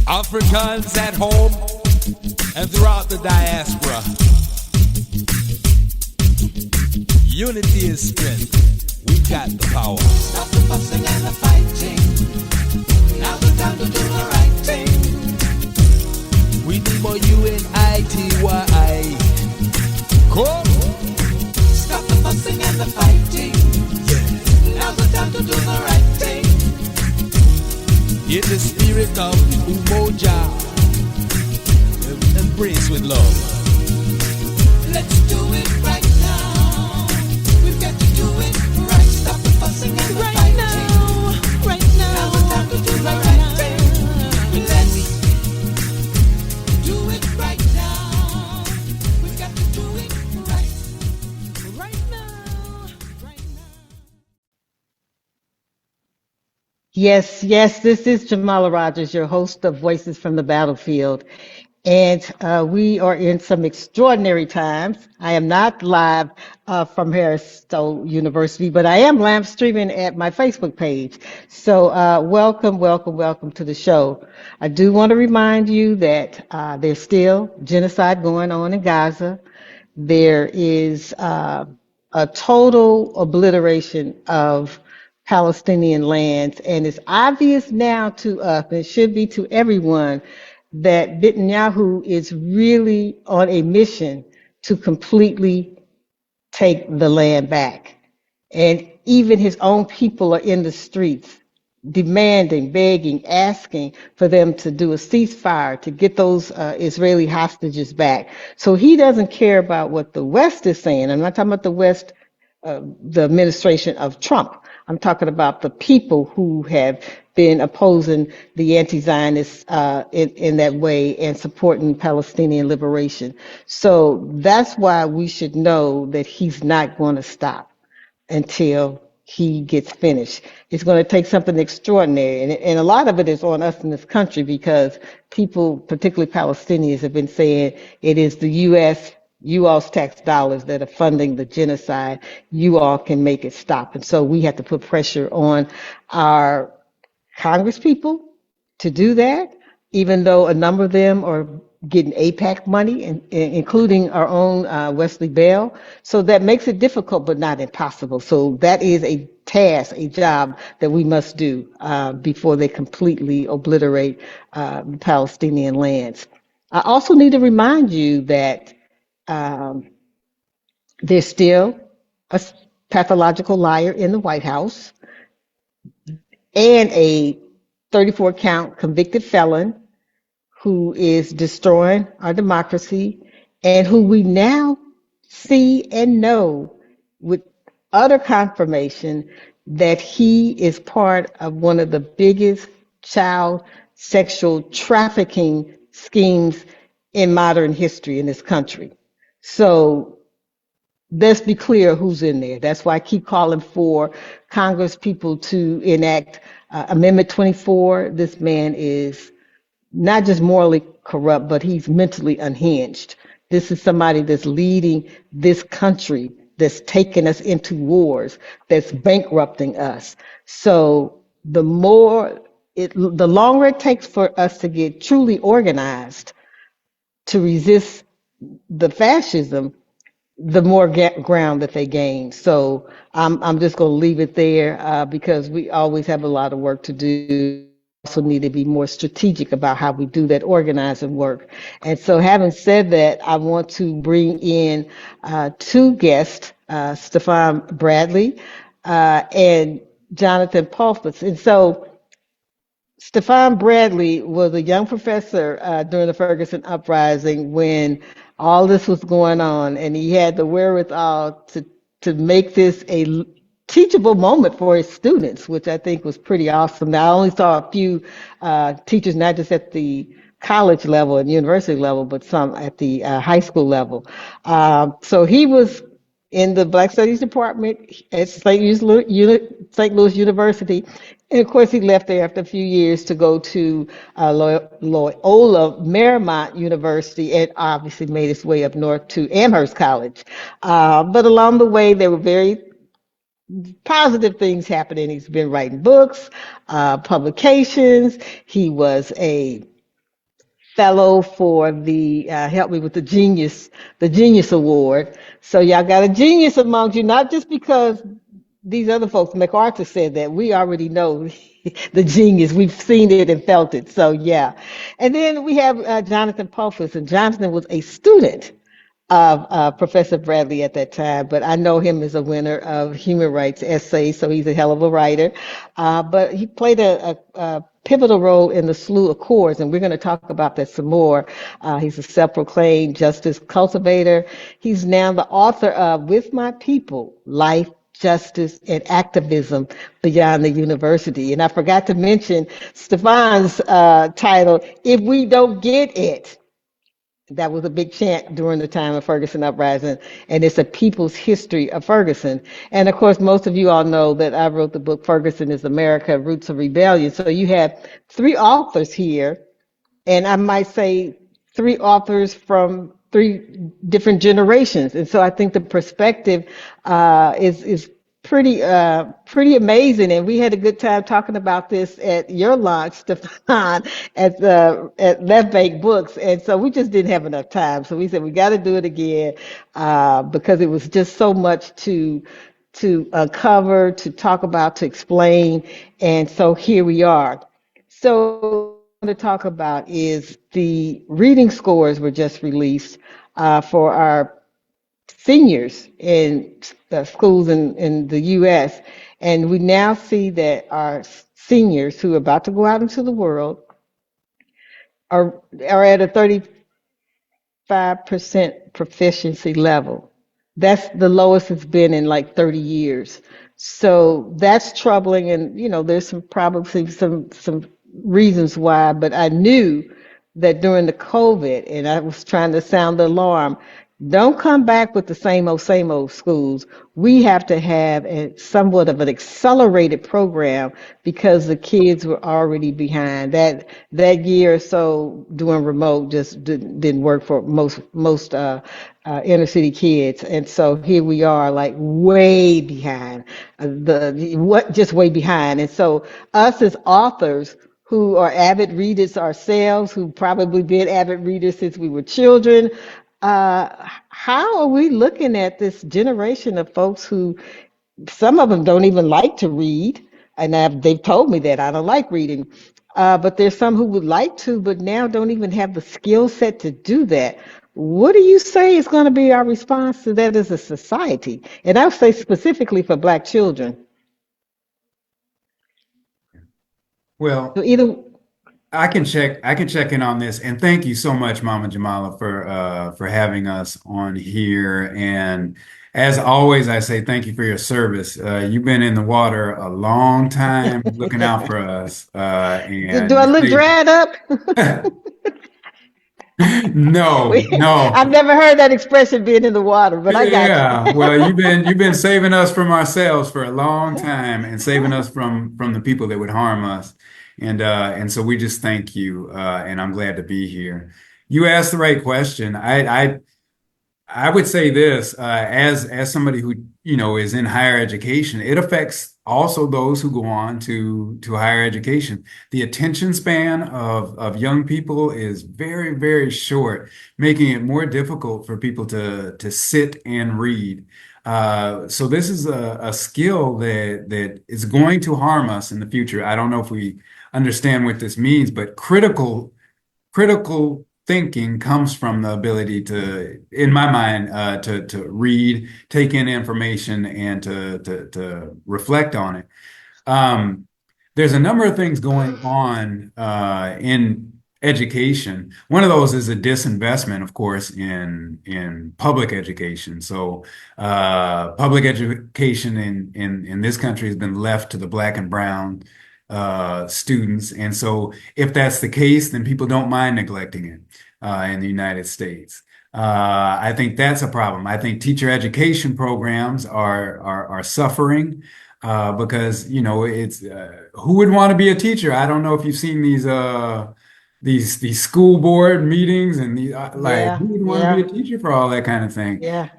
Africans at home and throughout the diaspora. Unity is strength. We've got the power. Stop the fussing and the fighting. Now's the time to do the right thing. We need more unity. Come. Stop the fussing and the fighting. Yeah. Now's the time to do the right thing. In the spirit of Umoja, embrace with love. Let's do it right now. We've got to do it right. Stop the fussing and the fighting. Right now. Now's the time to do the right thing. Let's do it right now. We've got to do it right. Right now. Yes, this is Jamala Rogers, your host of Voices from the Battlefield. And we are in some extraordinary times. I am not live from Harris Stowe University, but I am live streaming at my Facebook page. So welcome to the show. I do want to remind you that there's still genocide going on in Gaza. There is a total obliteration of Palestinian lands, and it's obvious now to us, and it should be to everyone, that Netanyahu is really on a mission to completely take the land back. And even his own people are in the streets demanding, begging, asking for them to do a ceasefire to get those Israeli hostages back. So he doesn't care about what the West is saying. I'm not talking about the West, the administration of Trump. I'm talking about the people who have been opposing the anti-Zionists in that way and supporting Palestinian liberation. So that's why we should know that he's not going to stop until he gets finished. It's going to take something extraordinary. And a lot of it is on us in this country because people, particularly Palestinians, have been saying it is the U.S., you all's tax dollars that are funding the genocide. You all can make it stop. And so we have to put pressure on our Congress people to do that, even though a number of them are getting APAC money, including our own Wesley Bell. So that makes it difficult, but not impossible. So that is a task, a job that we must do before they completely obliterate Palestinian lands. I also need to remind you that there's still a pathological liar in the White House and a 34-count convicted felon who is destroying our democracy and who we now see and know with utter confirmation that he is part of one of the biggest child sexual trafficking schemes in modern history in this country. So let's be clear who's in there. That's why I keep calling for Congress people to enact Amendment 24. This man is not just morally corrupt, but he's mentally unhinged. This is somebody that's leading this country, that's taking us into wars, that's bankrupting us. So the longer it takes for us to get truly organized to resist the fascism, the more ground that they gain. So I'm just going to leave it there because we always have a lot of work to do. Also need to be more strategic about how we do that organizing work. And so having said that, I want to bring in two guests, Stefan Bradley and Jonathan Pulphous. And so Stefan Bradley was a young professor during the Ferguson Uprising when all this was going on, and he had the wherewithal to make this a teachable moment for his students, which I think was pretty awesome. Now, I only saw a few teachers, not just at the college level and university level, but some at the high school level. So he was in the Black Studies Department at St. Louis University. And of course, he left there after a few years to go to Loyola Marymount University and obviously made his way up north to Amherst College. But along the way, they were very positive things happening. He's been writing books, publications. He was a fellow for the help me with the Genius Award. So y'all got a genius among you, not just because these other folks, MacArthur said that we already know the genius. We've seen it and felt it. So yeah. And then we have Jonathan Pulphous, and Jonathan was a student of Professor Bradley at that time, but I know him as a winner of human rights essays, so he's a hell of a writer. But he played a pivotal role in the slew of cores, and we're going to talk about that some more. He's a self-proclaimed justice cultivator. He's now the author of With My People, Life, Justice, and Activism Beyond the University. And I forgot to mention Stefan's title, If We Don't Get It. That was a big chant during the time of Ferguson Uprising, and it's a people's history of Ferguson. And of course, most of you all know that I wrote the book Ferguson is America, Roots of Rebellion. So you have three authors here, and I might say three authors from three different generations. And so I think the perspective is pretty amazing. And we had a good time talking about this at your launch, Stefan, at Left Bank Books. And so we just didn't have enough time. So we said we got to do it again because it was just so much to uncover, to talk about, to explain. And so here we are. So what I want to talk about is the reading scores were just released for our seniors in schools in the U.S. And we now see that our seniors who are about to go out into the world are at a 35% proficiency level. That's the lowest it's been in like 30 years. So that's troubling. And, there's probably some reasons why, but I knew that during the COVID, and I was trying to sound the alarm, don't come back with the same old schools. We have to have somewhat of an accelerated program because the kids were already behind. That year or so doing remote just didn't work for most inner city kids, and so here we are, like way behind. Just way behind, and so us as authors who are avid readers ourselves, who probably been avid readers since we were children. How are we looking at this generation of folks who some of them don't even like to read? And they've told me that I don't like reading. But there's some who would like to, but now don't even have the skill set to do that. What do you say is going to be our response to that as a society? And I would say specifically for Black children. So Well, either I can check in on this, and thank you so much, Mama Jamala, for having us on here. And as always, I say thank you for your service. You've been in the water a long time, looking out for us, do and I look dried up? no, no. I've never heard that expression being in the water, but I got you. Yeah, well, you've been saving us from ourselves for a long time and saving us from the people that would harm us. And so we just thank you, and I'm glad to be here. You asked the right question. I would say this, as somebody who, is in higher education, it affects also those who go on to higher education. The attention span of young people is very, very short, making it more difficult for people to sit and read. So this is a skill that is going to harm us in the future. I don't know if we understand what this means, but critical thinking comes from the ability to, in my mind, to read, take in information, and to reflect on it. There's a number of things going on in education. One of those is a disinvestment, of course, in public education. So public education in this country has been left to the Black and brown students. And so if that's the case, then people don't mind neglecting it in the United States. I think that's a problem. I think teacher education programs are suffering because, it's who would want to be a teacher? I don't know if you've seen these school board meetings and like Yeah, who would want to be yeah, a teacher for all that kind of thing. yeah.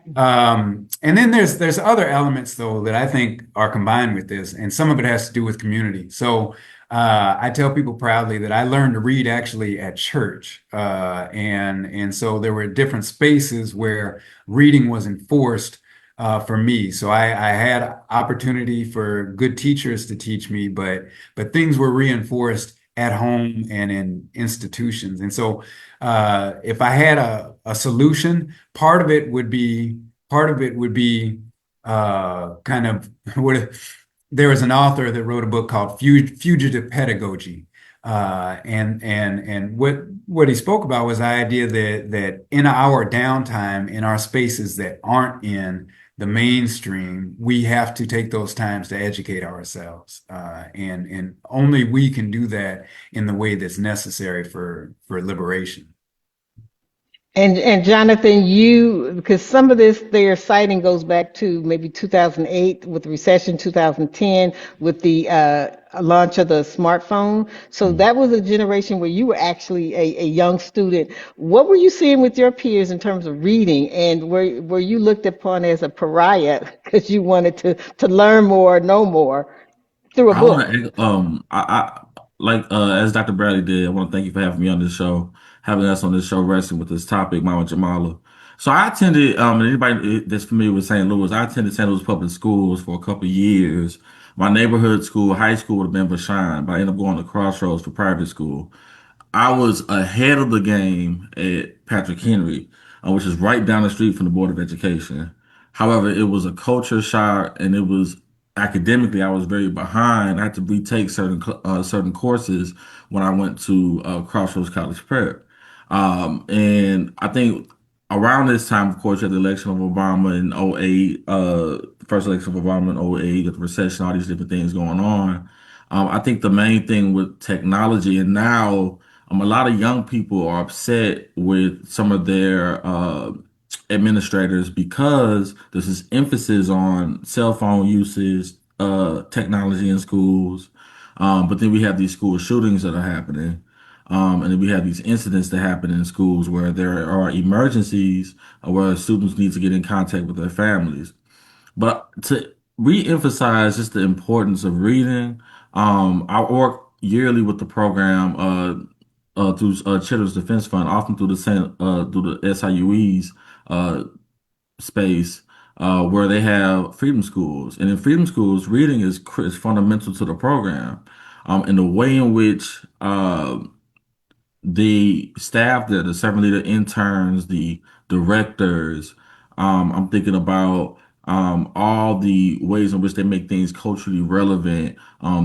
And then there's other elements though that I think are combined with this, and some of it has to do with community. So I tell people proudly that I learned to read actually at church, and so there were different spaces where reading was enforced for me. So I had opportunity for good teachers to teach me, but things were reinforced at home and in institutions. And so if I had a solution, part of it would be kind of what there was an author that wrote a book called Fugitive Pedagogy. And what he spoke about was the idea that in our downtime, in our spaces that aren't in the mainstream, we have to take those times to educate ourselves. And only we can do that in the way that's necessary for liberation. And Jonathan, you because some of this their citing goes back to maybe 2008 with the recession, 2010 with the launch of the smartphone. So that was a generation where you were actually a young student. What were you seeing with your peers in terms of reading, and were you looked upon as a pariah because you wanted to learn more, know more through a I want book? to, like, as Dr. Bradley did, I want to thank you for having me on this show, having us on this show, wrestling with this topic, Mama Jamala. So I attended, and anybody that's familiar with St. Louis, I attended St. Louis Public Schools for a couple of years. My neighborhood school, high school would have been Vashon, but I ended up going to Crossroads for private school. I was ahead of the game at Patrick Henry, which is right down the street from the Board of Education. However, it was a culture shock, and it was academically I was very behind. I had to retake certain courses when I went to Crossroads College Prep, and I think around this time, of course, you had the election of Obama in '08, the first election of Obama in '08, with the recession, all these different things going on. I think the main thing with technology, and now a lot of young people are upset with some of their administrators because there's this emphasis on cell phone usage, technology in schools. But then we have these school shootings that are happening. And then we have these incidents that happen in schools where there are emergencies where students need to get in contact with their families. But to re-emphasize just the importance of reading, I work yearly with the program through Children's Defense Fund, often through the SIUE's uh, space, where they have freedom schools, and in freedom schools, reading is fundamental to the program, and the way in which the staff there, the servant leader interns, the directors. I'm thinking about all the ways in which they make things culturally relevant.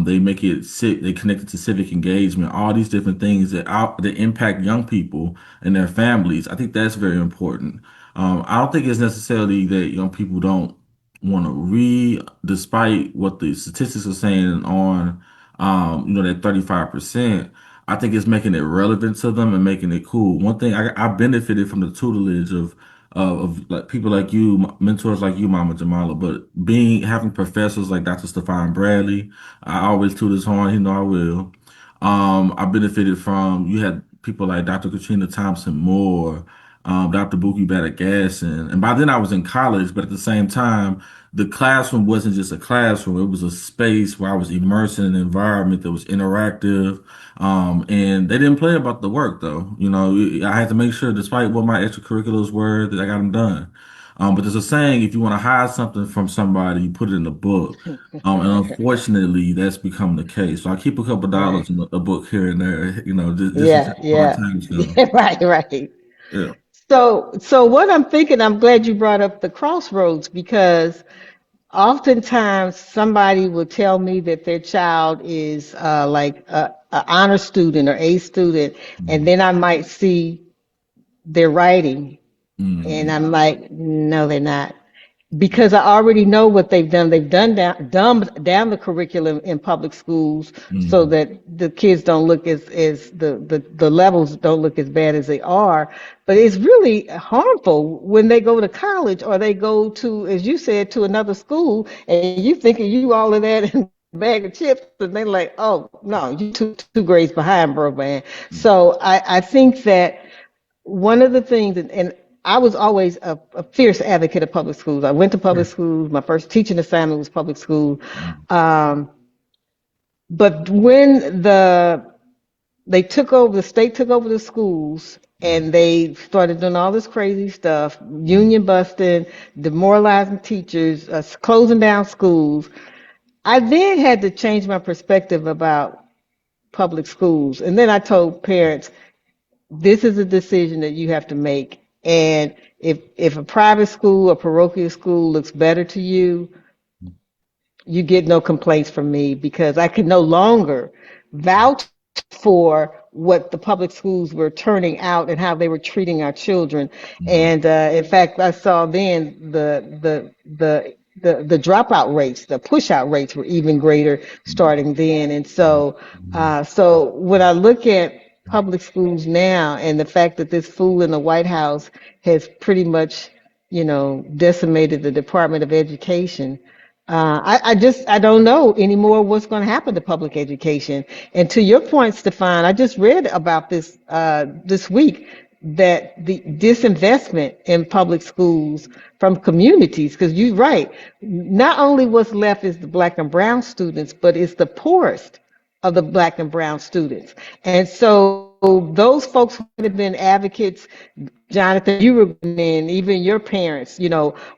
They make it they connect it to civic engagement. All these different things that impact young people and their families. I think that's very important. I don't think it's necessarily that young people don't want to read, despite what the statistics are saying on, that 35%. I think it's making it relevant to them and making it cool. One thing I benefited from the tutelage of like people like you, mentors like you, Mama Jamala, but having professors like Dr. Stefan Bradley, I always toot his horn. He know I will. I benefited from you had people like Dr. Katrina Thompson Moore, Dr. Buki Badagassin, and by then I was in college, but at the same time, the classroom wasn't just a classroom; it was a space where I was immersed in an environment that was interactive. And they didn't play about the work though. I had to make sure, despite what my extracurriculars were, that I got them done. But there's a saying: if you want to hide something from somebody, you put it in a book. And unfortunately, that's become the case. So I keep a couple dollars Right. in a book here and there, just in Yeah, case hard yeah. times come. Yeah, right, right. Yeah. So what I'm thinking, I'm glad you brought up the crossroads because oftentimes somebody will tell me that their child is like a honor student or A student, and then I might see their writing, and Mm-hmm. I'm like, no, they're not. Because I already know what they've done. They've dumbed down the curriculum in public schools so Mm-hmm. that the kids don't look as the levels don't look as bad as they are. But it's really harmful when they go to college or they go to, as you said, to another school and you thinking you all of that and bag of chips, and they're like, "Oh no, you two grades behind, bro, man." So I think that one of the things, and I was always a fierce advocate of public schools. I went to public schools. My first teaching assignment was public school. Um, but when they took over, the state took over the schools, and they started doing all this crazy stuff, union busting, demoralizing teachers, closing down schools. I then had to change my perspective about public schools. And then I told parents, this is a decision that you have to make. And if a private school or parochial school looks better to you, you get no complaints from me, because I can no longer vouch for what the public schools were turning out and how they were treating our children. And in fact, I saw then the dropout rates, the push out rates were even greater starting then. And so when I look at public schools now and the fact that this fool in the White House has pretty much, decimated the Department of Education. I don't know anymore what's going to happen to public education. And to your point, Stefan, I just read about this this week, that the disinvestment in public schools from communities, because you're right, not only what's left is the black and brown students, but it's the poorest of the black and brown students. And so those folks who have been advocates, Jonathan, you were in, even your parents,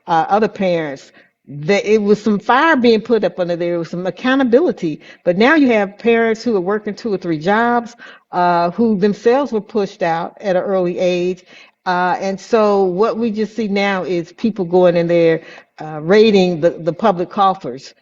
other parents, that it was some fire being put up under there, was some accountability. But now you have parents who are working 2 or 3 jobs, who themselves were pushed out at an early age. And so what we just see now is people going in there, raiding the public coffers,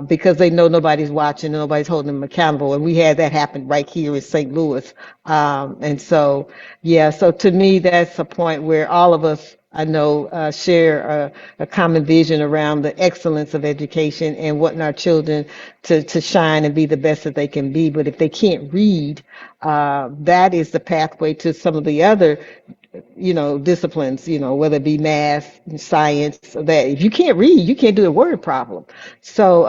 because they know nobody's watching and nobody's holding them accountable. And we had that happen right here in St. Louis. And so, yeah, so to me, that's a point where all of us, I know, share a common vision around the excellence of education and wanting our children to shine and be the best that they can be. But if they can't read, that is the pathway to some of the other disciplines, whether it be math, science, that if you can't read, you can't do a word problem. So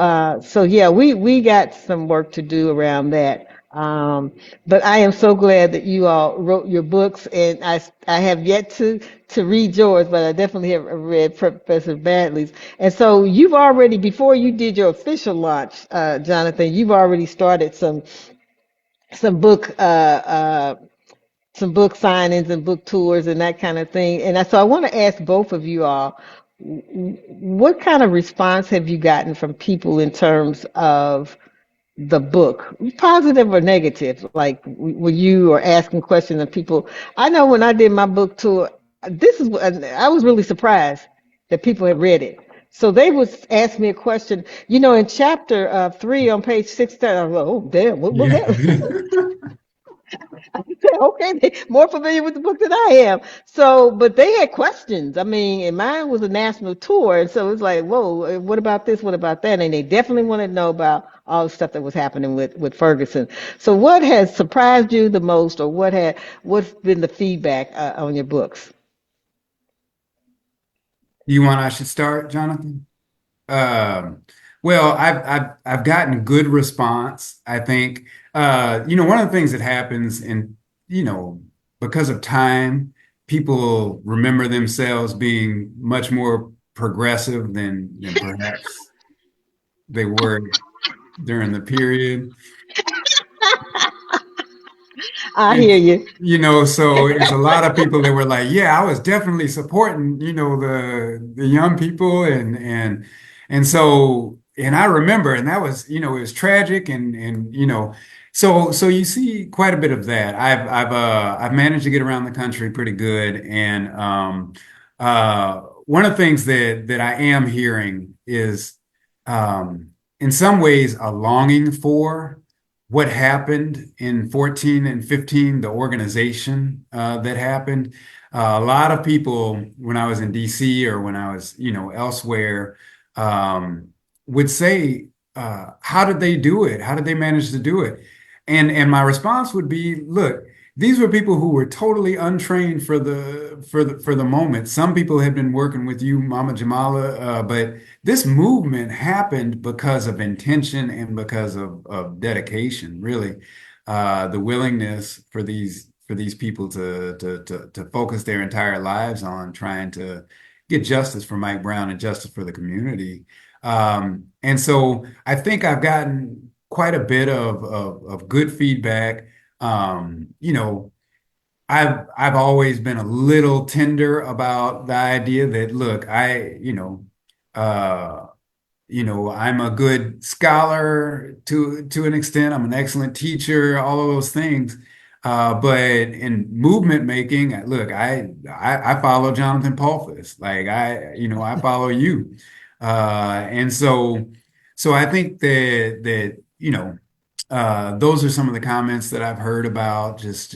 yeah, we got some work to do around that. But I am so glad that you all wrote your books, and I have yet to read yours, but I definitely have read Professor Badley's. And so you've already, before you did your official launch, Jonathan, you've already started some book some book signings and book tours and that kind of thing. And so I want to ask both of you all, what kind of response have you gotten from people in terms of the book, positive or negative? Like when you are asking questions of people, I know when I did my book tour, I was really surprised that people had read it. So they would ask me a question, in chapter 3 on page 6, I was like, oh, damn, what was Yeah. that? Okay, they more familiar with the book than I am. So, but they had questions. I mean, and mine was a national tour, and so it's like, whoa, what about this? What about that? And they definitely wanted to know about all the stuff that was happening with Ferguson. So, what has surprised you the most, or what's been the feedback on your books? I should start, Jonathan? Um, well, I've gotten good response, I think. One of the things that happens, and you know, because of time, people remember themselves being much more progressive than perhaps they were during the period. I And hear you. so it's a lot of people that were like, yeah, I was definitely supporting, the young people, and so, and I remember, and that was, it was tragic, and so you see quite a bit of that. I've managed to get around the country pretty good, and one of the things that I am hearing is, in some ways, a longing for what happened in 14 and 15, the organization that happened. A lot of people, when I was in DC or when I was, elsewhere, would say, how did they do it? How did they manage to do it? And my response would be, look, these were people who were totally untrained for the moment. Some people had been working with you, Mama Jamala, but this movement happened because of intention and because of dedication, really. The willingness for these people to focus their entire lives on trying to get justice for Mike Brown and justice for the community. And so I think I've gotten quite a bit of good feedback. You know, I've always been a little tender about the idea that, look, uh, I'm a good scholar to an extent. I'm an excellent teacher, all of those things. But in movement making, look, I follow Jonathan Pulphous. Like I follow you. And so I think that those are some of the comments that I've heard about just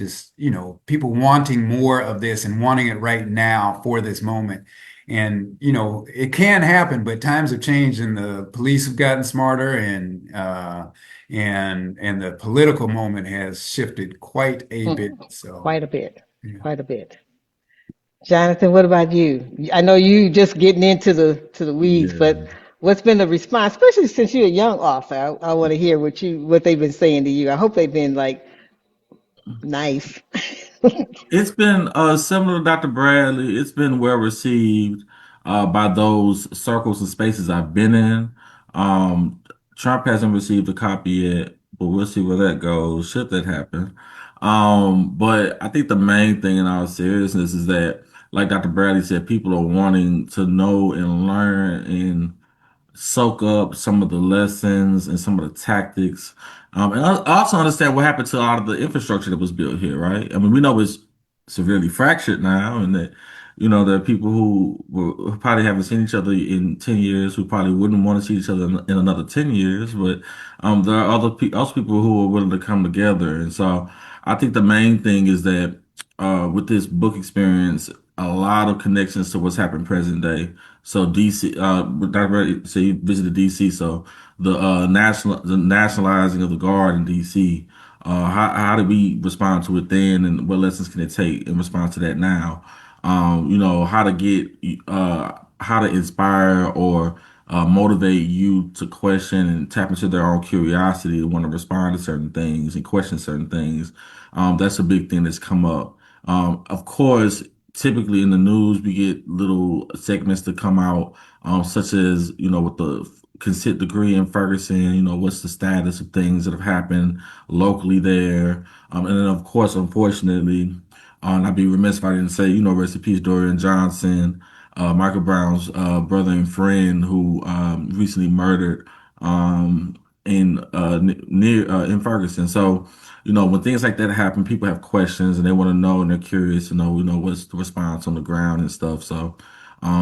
people wanting more of this and wanting it right now for this moment. And it can happen, but times have changed, and the police have gotten smarter, and the political moment has shifted quite a bit. So Quite a bit, yeah, quite a bit. Jonathan, what about you? I know you just getting into the weeds, Yeah. but what's been the response, especially since you're a young author? I want to hear what they've been saying to you. I hope they've been like nice. It's been similar to Dr. Bradley. It's been well received by those circles and spaces I've been in. Um, Trump hasn't received a copy yet, but we'll see where that goes, should that happen. But I think the main thing in all seriousness is that, like Dr. Bradley said, people are wanting to know and learn and soak up some of the lessons and some of the tactics. And I also understand what happened to a lot of the infrastructure that was built here, right? I mean, we know it's severely fractured now, and that, there are people who probably haven't seen each other in 10 years, who probably wouldn't want to see each other in another 10 years. But there are also people who are willing to come together. And so I think the main thing is that with this book experience, a lot of connections to what's happened present day. So DC, Dr. Reddy said you visited DC, so the nationalizing of the guard in DC. How did we respond to it then, and what lessons can it take in response to that now? How to get how to inspire or motivate you to question and tap into their own curiosity to want to respond to certain things and question certain things. That's a big thing that's come up. Of course, typically in the news, we get little segments that come out, such as, with the consent decree in Ferguson, what's the status of things that have happened locally there. And then, of course, unfortunately, and I'd be remiss if I didn't say, rest in peace, Dorian Johnson, Michael Brown's brother and friend who recently murdered near in Ferguson. So, when things like that happen, people have questions and they want to know and they're curious to know, what's the response on the ground and stuff. So,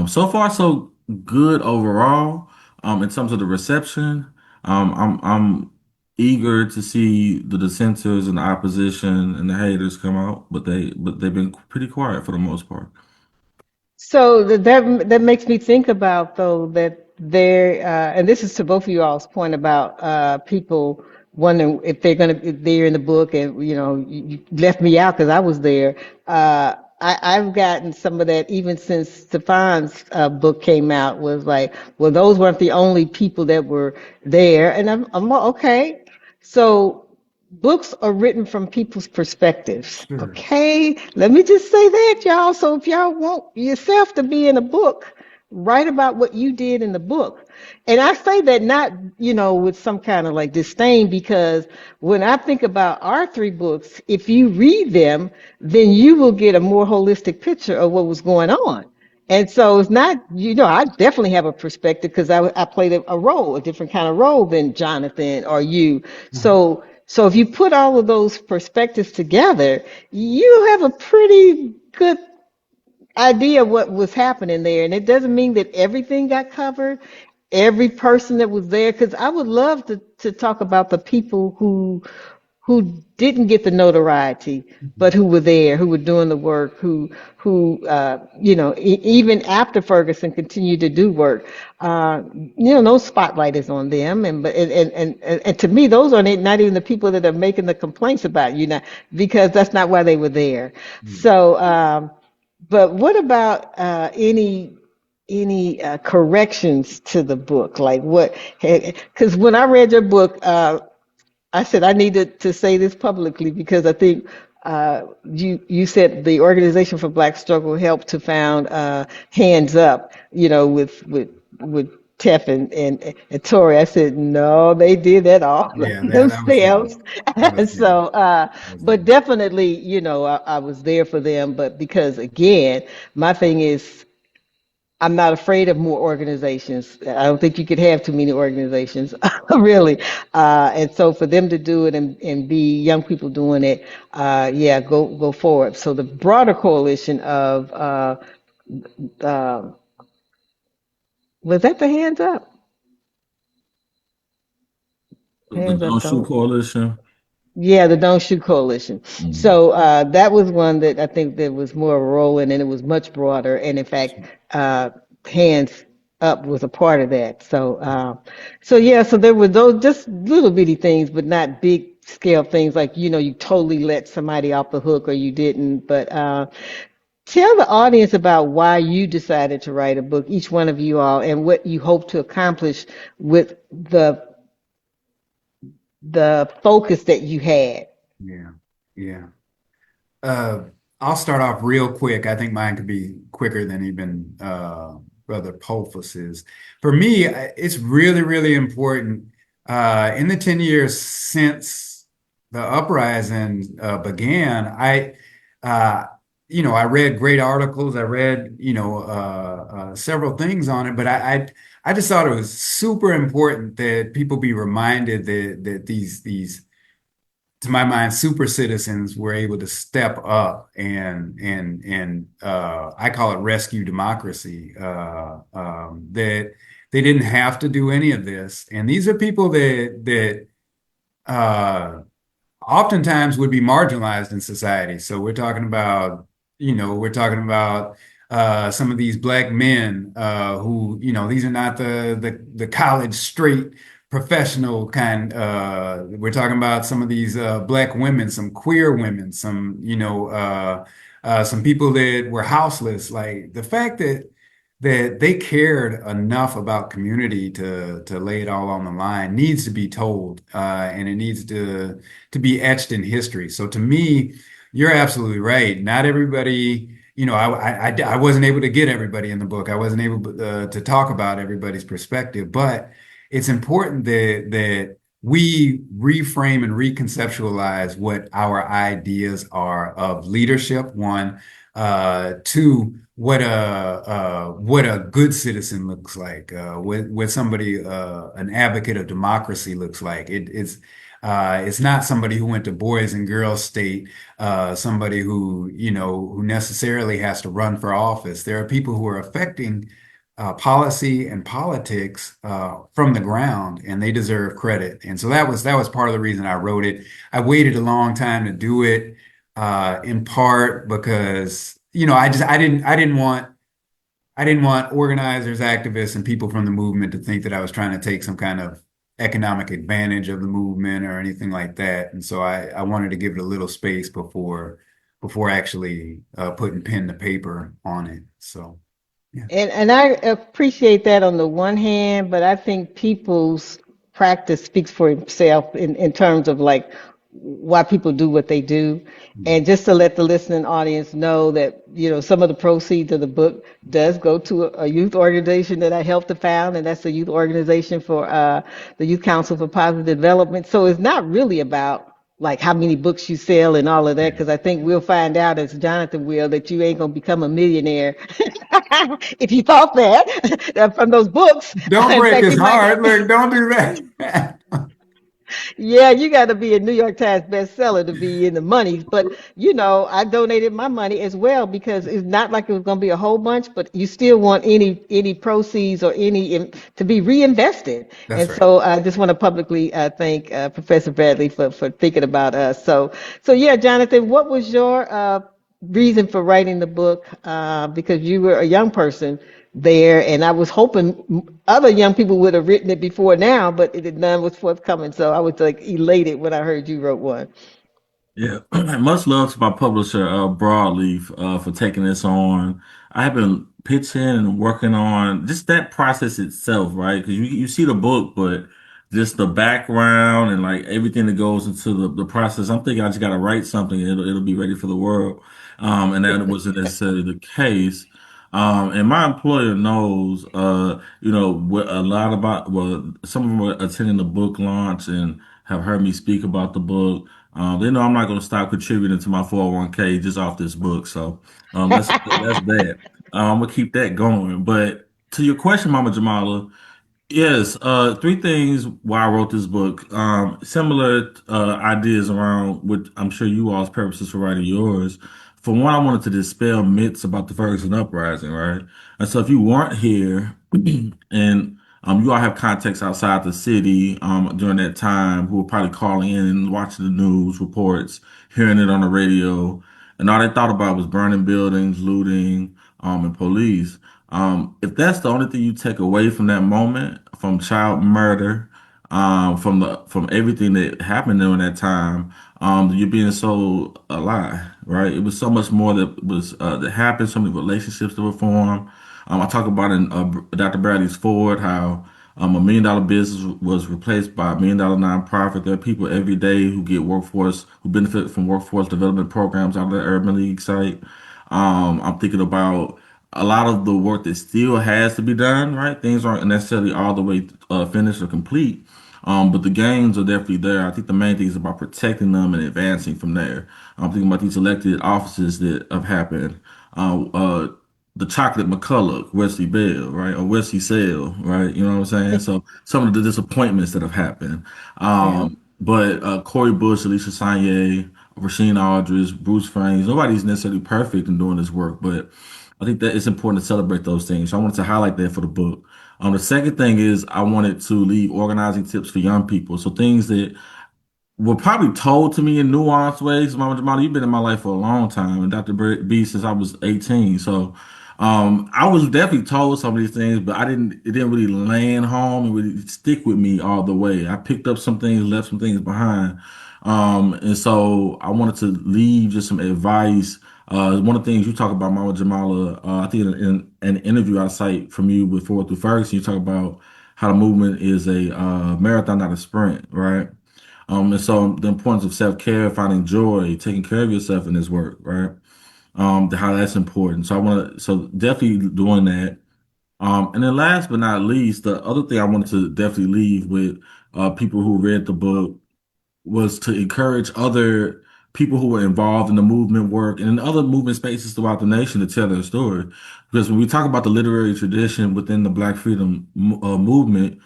so far so good overall. In terms of the reception, I'm eager to see the dissenters and the opposition and the haters come out, but they've been pretty quiet for the most part. So that makes me think about though that there, and this is to both of you all's point about people wondering if if they're in the book, and you left me out because I was there. I've gotten some of that even since Stefan's book came out. Was like, well, those weren't the only people that were there, and I'm like, okay. So books are written from people's perspectives. sure. Okay, let me just say that, y'all. So if y'all want yourself to be in a book, write about what you did in the book. And I say that not, with some kind of like disdain, because when I think about our three books, if you read them, then you will get a more holistic picture of what was going on. And so it's not, I definitely have a perspective because I played a role, a different kind of role than Jonathan or you. Uh-huh. So if you put all of those perspectives together, you have a pretty good idea of what was happening there. And it doesn't mean that everything got covered, every person that was there, because I would love to talk about the people who didn't get the notoriety, but who were there, who were doing the work, even after Ferguson continued to do work. No spotlight is on them, and to me, those are not even the people that are making the complaints about you now, because that's not why they were there. So, but what about any corrections to the book? Like what? Because when I read your book, I said I needed to say this publicly because I think you said the Organization for Black Struggle helped to found Hands Up, with Tef and Tori. I said no, they did that all Yeah, that was him. themselves. That was him. So, That was but him. definitely, I was there for them. But because again, my thing is I'm not afraid of more organizations. I don't think you could have too many organizations, really. And so for them to do it and be young people doing it, yeah, go forward. So the broader coalition of uh, was that the Hands Up? The Hands Up, Don't Shoot don't. Coalition. Yeah, the Don't Shoot Coalition. Mm. So that was one that I think there was more rolling, and it was much broader. And in fact, Hands Up was a part of that. So yeah, so there were those just little bitty things, but not big scale things like you totally let somebody off the hook or you didn't. But tell the audience about why you decided to write a book, each one of you all, and what you hope to accomplish with the focus that you had. Yeah, yeah. Uh, I'll start off real quick. I think mine could be quicker than even Brother Pulphous's. For me, it's really, really important. In the 10 years since the uprising began, uh, I read great articles. I read, several things on it, but I just thought it was super important that people be reminded that these to my mind, super citizens were able to step up and I call it rescue democracy. That they didn't have to do any of this, and these are people that uh, oftentimes would be marginalized in society. So we're talking about some of these black men who, these are not the college straight professional kind. We're talking about some of these black women, some queer women, some people that were houseless. Like the fact that they cared enough about community to lay it all on the line needs to be told, and it needs to be etched in history. So to me, you're absolutely right. Not everybody, I wasn't able to get everybody in the book. I wasn't able to talk about everybody's perspective, but it's important that we reframe and reconceptualize what our ideas are of leadership. One, two, what a good citizen looks like, what somebody an advocate of democracy looks like. It's not somebody who went to Boys and Girls State, somebody who necessarily has to run for office. There are people who are affecting policy and politics from the ground, and they deserve credit. And so that was part of the reason I wrote it. I waited a long time to do it, in part because I didn't want organizers, activists, and people from the movement to think that I was trying to take some kind of economic advantage of the movement or anything like that. And so I wanted to give it a little space before actually putting pen to paper on it. So yeah. And I appreciate that on the one hand, but I think people's practice speaks for itself in terms of like why people do what they do. And just to let the listening audience know that, some of the proceeds of the book does go to a youth organization that I helped to found, and that's the youth organization for the Youth Council for Positive Development. So it's not really about like how many books you sell and all of that, because I think we'll find out, as Jonathan will, that you ain't gonna become a millionaire if you thought that from those books. Don't In break fact, his you might. heart. Look, don't do that. Yeah, you got to be a New York Times bestseller to be in the money. But I donated my money as well because it's not like it was going to be a whole bunch, but you still want any proceeds or to be reinvested. That's And right. so I just want to publicly thank Professor Bradley for thinking about us. So yeah, Jonathan, what was your reason for writing the book? Because you were a young person there, and I was hoping other young people would have written it before now, but none was forthcoming. So I was like elated when I heard you wrote one. Yeah, much love to my publisher, Broadleaf, for taking this on. I have been pitching and working on just that process itself, right? Because you see the book, but just the background and like everything that goes into the process. I'm thinking I just got to write something and it'll be ready for the world. And that wasn't necessarily the case. And my employer knows, what a lot about, well, some of them were attending the book launch and have heard me speak about the book. They know I'm not going to stop contributing to my 401k just off this book. So that's that. I'm gonna keep that going. But to your question, Mama Jamala, yes, three things why I wrote this book. Similar ideas around what I'm sure you all's purposes for writing yours. For one, I wanted to dispel myths about the Ferguson Uprising, right? And so if you weren't here and you all have contacts outside the city during that time who were probably calling in and watching the news reports, hearing it on the radio, and all they thought about was burning buildings, looting, and police. If that's the only thing you take away from that moment, from child murder, from everything that happened during that time, you're being sold a lie, right? It was so much more that happened, so many relationships that were formed. I talk about in Dr. Bradley's Ford how $1 million business was replaced by $1 million nonprofit. There are people every day who benefit from workforce development programs out of the Urban League site. I'm thinking about a lot of the work that still has to be done, right? Things aren't necessarily all the way finished or complete. But the gains are definitely there. I think the main thing is about protecting them and advancing from there. I'm thinking about these elected offices that have happened. Uh, uh, the chocolate McCulloch, Wesley Bell, right? Or Wesley Sale, right? You know what I'm saying? So some of the disappointments that have happened. Yeah. But Corey Bush, Alicia Sanye, Rasheen Aldridge, Bruce Frames, nobody's necessarily perfect in doing this work, but I think that it's important to celebrate those things. So I wanted to highlight that for the book. The second thing is I wanted to leave organizing tips for young people. So things that were probably told to me in nuanced ways. Mama Jamala, you've been in my life for a long time, and Dr. B since I was 18. So I was definitely told some of these things, but it didn't really land home and really stick with me all the way. I picked up some things, left some things behind. And so I wanted to leave just some advice. One of the things you talk about, Mama Jamala, I think in an interview I cite from you with Forward Through Ferguson, you talk about how the movement is a marathon, not a sprint, right? And so the importance of self-care, finding joy, taking care of yourself in this work, right? How that's important. So definitely doing that. And then last but not least, the other thing I wanted to definitely leave with people who read the book was to encourage other people who were involved in the movement work and in other movement spaces throughout the nation to tell their story. Because when we talk about the literary tradition within the Black Freedom movement,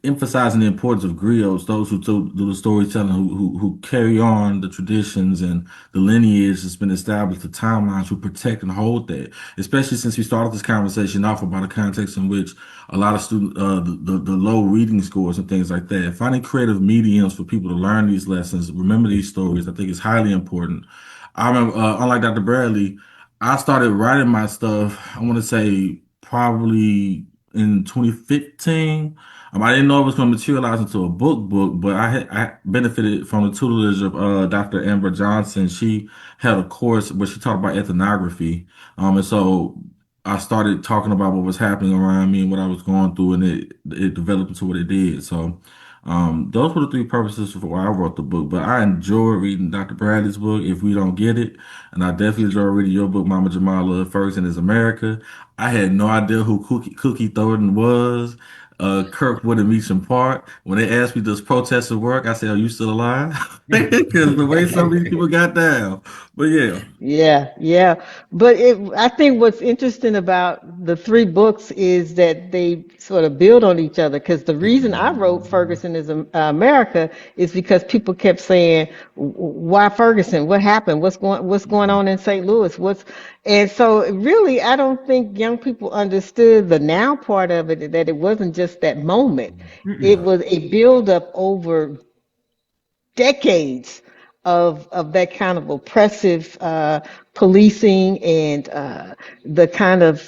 emphasizing the importance of griots, those who do the storytelling, who carry on the traditions and the lineage that's been established, the timelines, who protect and hold that. Especially since we started this conversation off about a context in which a lot of student the low reading scores and things like that. Finding creative mediums for people to learn these lessons, remember these stories, I think is highly important. I remember, unlike Dr. Bradley, I started writing my stuff, I want to say probably in 2015. I didn't know it was going to materialize into a book, but I benefited from the tutelage of Dr. Amber Johnson. She had a course where she taught about ethnography. And so I started talking about what was happening around me and what I was going through, and it developed into what it did. So those were the three purposes for why I wrote the book. But I enjoy reading Dr. Bradley's book, If We Don't Get It, and I definitely enjoy reading your book, Mama Jamala, Ferguson is America. I had no idea who Cookie Thornton was. Kirkwood and Meacham Park. When they asked me, does protesters work? I said, are you still alive? Because the way some of these people got down. But yeah. Yeah, yeah. But I think what's interesting about the three books is that they sort of build on each other. Because the reason I wrote Ferguson is America is because people kept saying, "Why Ferguson? What happened? What's going on in St. Louis? What's?" And so, really, I don't think young people understood the now part of it. That it wasn't just that moment; it Mm-mm. was a build up over decades of that kind of oppressive policing and the kind of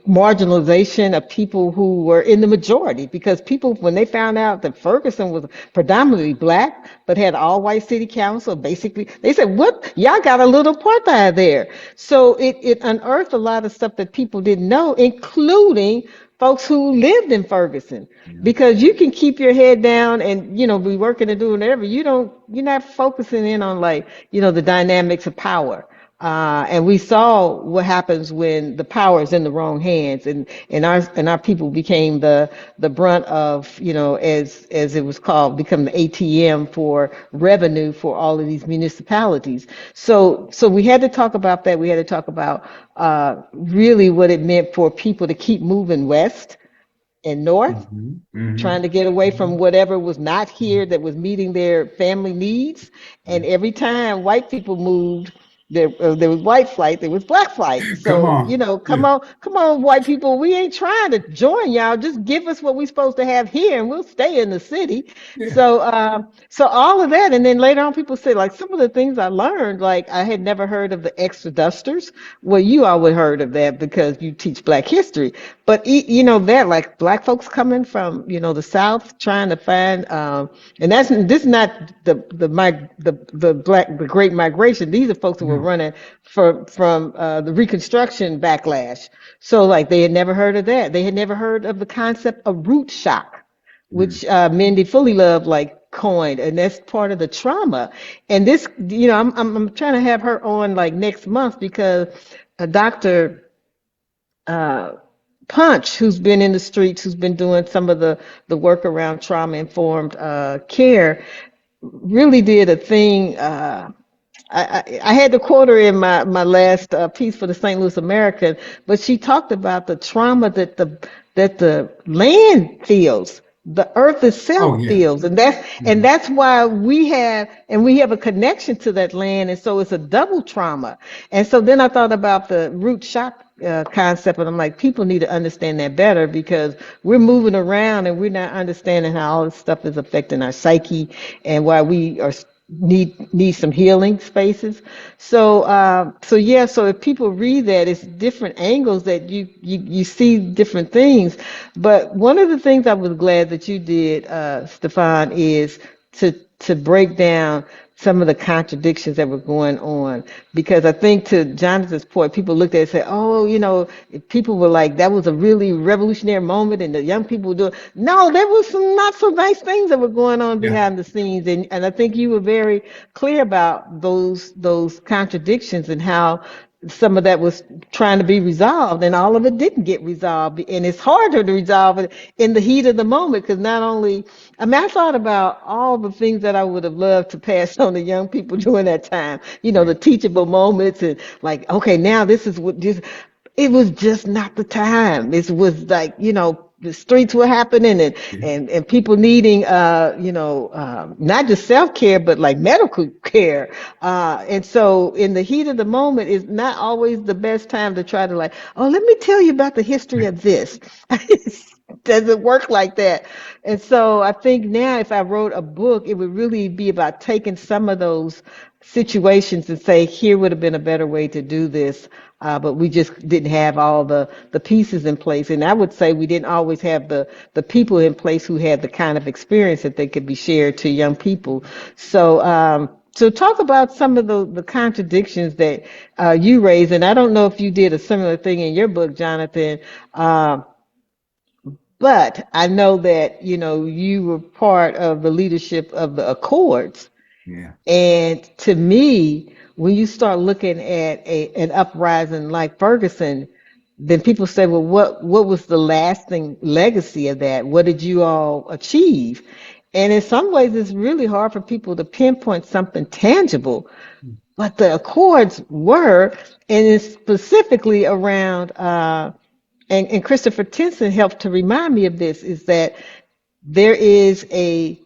marginalization of people who were in the majority. Because people, when they found out that Ferguson was predominantly black but had all white city council, basically, they said, "What? Y'all got a little apartheid there." So it unearthed a lot of stuff that people didn't know, including folks who lived in Ferguson, because you can keep your head down and be working and doing whatever. You're not focusing in on, like, the dynamics of power. And we saw what happens when the power is in the wrong hands, and our people became the brunt of, as it was called, become the ATM for revenue for all of these municipalities. So we had to talk about that. We had to talk about really what it meant for people to keep moving west and north, Mhm. Mhm. trying to get away from whatever was not here that was meeting their family needs. And every time white people moved, there was white flight, there was black flight. Come So, on. Yeah. come on, white people, we ain't trying to join y'all. Just give us what we're supposed to have here, and we'll stay in the city. Yeah. So all of that, and then later on, people say, like, some of the things I learned, like I had never heard of the exodusters. Well, you always heard of that because you teach Black history, but that, like, black folks coming from the South trying to find, and this is not the Great Migration. These are folks who were No. running from the Reconstruction backlash. So, like, they had never heard of that. They had never heard of the concept of root shock, Mm. which Mindy Fully Love, like, coined, and that's part of the trauma. And this, I'm trying to have her on, like, next month, because Dr. Punch, who's been in the streets, who's been doing some of the work around trauma informed care, really did a thing. I had to quote her in my last piece for the St. Louis American, but she talked about the trauma that the land feels, the earth Oh itself yeah. feels, and that's why we have a connection to that land, and so it's a double trauma. And so then I thought about the root shock concept, and I'm like, people need to understand that better, because we're moving around and we're not understanding how all this stuff is affecting our psyche, and why we need some healing spaces. So yeah, so if people read that, it's different angles that you see different things. But one of the things I was glad that you did, Stefan, is to break down some of the contradictions that were going on. Because I think, to Jonathan's point, people looked at it and said, "Oh, people were like, that was a really revolutionary moment, and the young people were doing." No, there was some not so nice things that were going on Yeah. behind the scenes, and I think you were very clear about those contradictions, and how some of that was trying to be resolved, and all of it didn't get resolved. And it's harder to resolve it in the heat of the moment, because not only, I mean, I thought about all the things that I would have loved to pass on to young people during that time, the Right. teachable moments, and, like, okay, now this is what this, it was just not the time. It was like, the streets were happening, and Yeah. and people needing not just self-care, but like medical care. And so in the heat of the moment is not always the best time to try to, like, "Oh, let me tell you about the history of this." It doesn't work like that. And so I think now, if I wrote a book, it would really be about taking some of those situations and say, here would have been a better way to do this, but we just didn't have all the pieces in place. And I would say we didn't always have the people in place who had the kind of experience that they could be shared to young people. So talk about some of the contradictions that you raised. And I don't know if you did a similar thing in your book, Jonathan, but I know that, you were part of the leadership of the Accords. Yeah. And to me, when you start looking at an uprising like Ferguson, then people say, well, what was the lasting legacy of that? What did you all achieve? And in some ways, it's really hard for people to pinpoint something tangible. but the accords were, and it's specifically around, and Christopher Tinson helped to remind me of this, is that there is a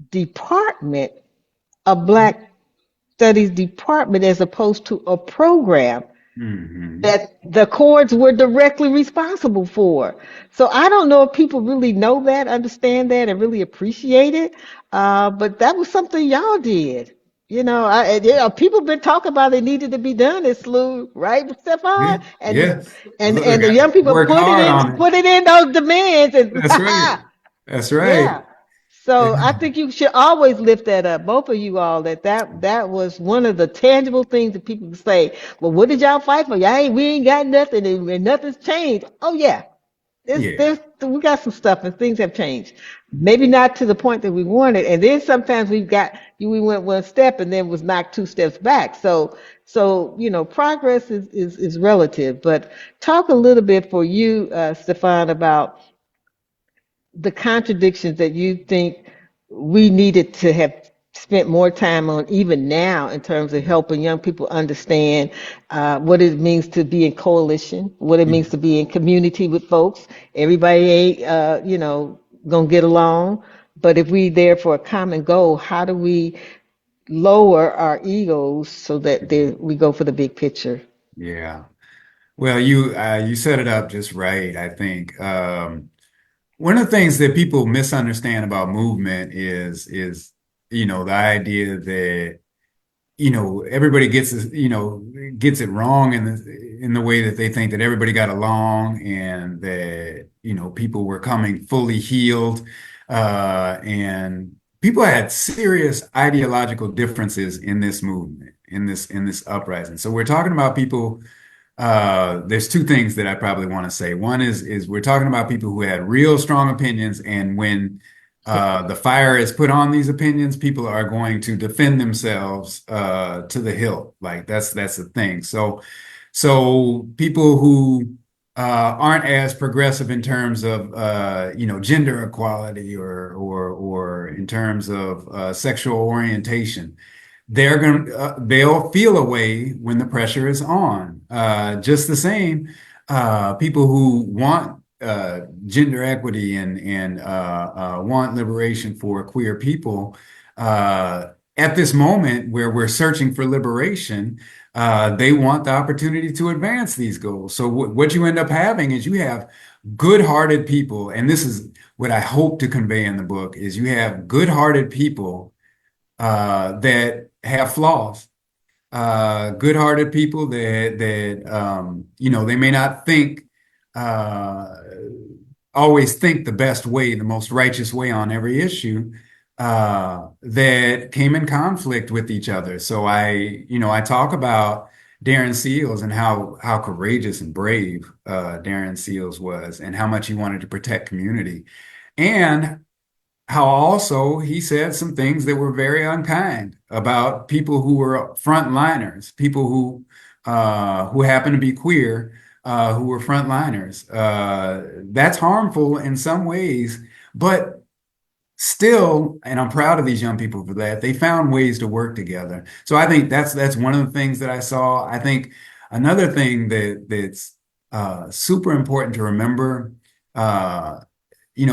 department, a Black Studies department, as opposed to a program Hmm. that the courts were directly responsible for. So I don't know if people really know that, understand that, and really appreciate it. But that was something y'all did. People been talking about it needed to be done. It's slew, right, Yeah. Stefan? Yes. And Look, the I young people worked put it hard in, on it. put it in those demands, and That's right. That's right. yeah. So I think you should always lift that up, both of you all, that was one of the tangible things that people can say. Well, what did y'all fight for? We ain't got nothing, and nothing's changed. Oh yeah, Yeah. we got some stuff, and things have changed. Maybe not to the point that we wanted, and then sometimes we went one step and then was knocked two steps back. So progress is relative. But talk a little bit for you, Stefan, about the contradictions that you think we needed to have spent more time on, even now, in terms of helping young people understand what it means to be in coalition, what it means to be in community with folks. Everybody ain't, gonna get along, but if we there for a common goal, how do we lower our egos so that we go for the big picture? Yeah. Well, you set it up just right, I think. One of the things that people misunderstand about movement is the idea that everybody gets it wrong in the way that they think that everybody got along and that people were coming fully healed, and people had serious ideological differences in this movement, in this uprising. So we're talking about people. There's two things that I probably want to say. One is we're talking about people who had real strong opinions, and when the fire is put on these opinions, people are going to defend themselves to the hilt. Like that's the thing. So people who aren't as progressive in terms of gender equality or in terms of sexual orientation, they'll feel a way when the pressure is on. Just the same, people who want gender equity and want liberation for queer people, at this moment where we're searching for liberation, they want the opportunity to advance these goals. So what you end up having is you have good-hearted people, and this is what I hope to convey in the book, is you have good-hearted people that have flaws, good-hearted people that they may not uh, always think the best way, the most righteous way on every issue, that came in conflict with each other. So I talk about Darren Seals and how courageous and brave Darren Seals was, and how much he wanted to protect community, and how also he said some things that were very unkind about people who were frontliners, people who happen to be queer, who were frontliners. That's harmful in some ways, but still, and I'm proud of these young people for that, they found ways to work together. So I think that's one of the things that I saw. I think another thing that's super important to remember.